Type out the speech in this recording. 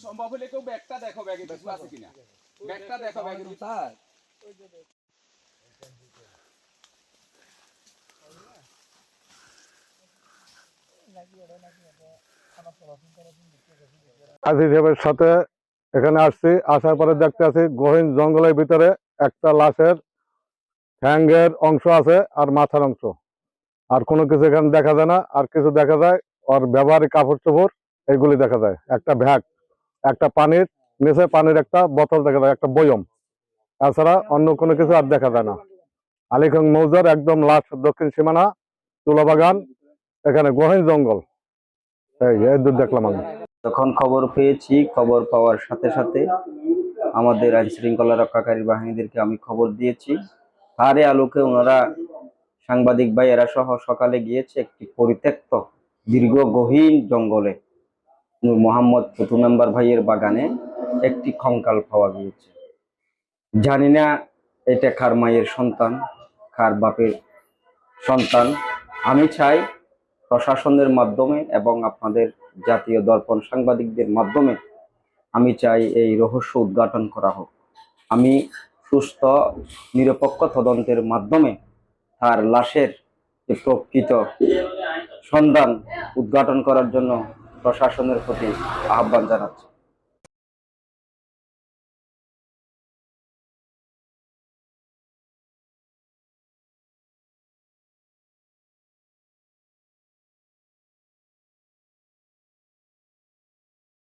সম্ভব হলে কেউ ব্যাগটা দেখো, ব্যাগে কিছু আছে কিনা, ব্যাগটা দেখো, ব্যাগে কাজী সাহেবের সাথে এখানে আসছি, আসার পরে দেখতে আছি গহীন জঙ্গলের ভিতরে একটা লাশের ঠ্যাঙ্গের অংশ আছে আর মাথার অংশ, আর কোনো কিছু এখানে দেখা যায় না। আর কিছু দেখা যায় ওর ব্যবহারিক কাপড় চোপড়, এগুলি দেখা যায়, একটা ভ্যাগ, একটা পানির নিচে পানির একটা বোতল দেখা যায়, একটা বয়ম, তাছাড়া অন্য কোনো কিছু আর দেখা যায় না। আলীগঞ্জ মৌজার একদম লাস্ট দক্ষিণ সীমানা তুলাবাগান, এখানে গহীন জঙ্গল, এই দূর দেখলাম আমি। যখন খবর পেয়েছি, খবর পাওয়ার সাথে সাথে আমাদের আইন শৃঙ্খলা রক্ষাকারী বাহিনীদেরকে আমি খবর দিয়েছি। তারই আলোকে ওনারা সাংবাদিক ভাইয়েরা সহ সকালে গিয়েছে একটি পরিত্যক্ত দীর্ঘ গহীন জঙ্গলে, নূর মোহাম্মদ পুতু মেম্বার ভাইয়ের বাগানে একটি কঙ্কাল পাওয়া গিয়েছে। জানি না এটা কার মায়ের সন্তান, কার বাপের সন্তান। আমি চাই প্রশাসনের মাধ্যমে এবং আপনাদের জাতীয় দর্পণ সাংবাদিকদের মাধ্যমে আমি চাই এই রহস্য উদ্ঘাটন করা হোক। আমি সুস্থ নিরপেক্ষ তদন্তের মাধ্যমে তার লাশের যে প্রকৃত সন্ধান উদ্ঘাটন করার জন্য প্রশাসনের প্রতি আহ্বান জানাচ্ছি।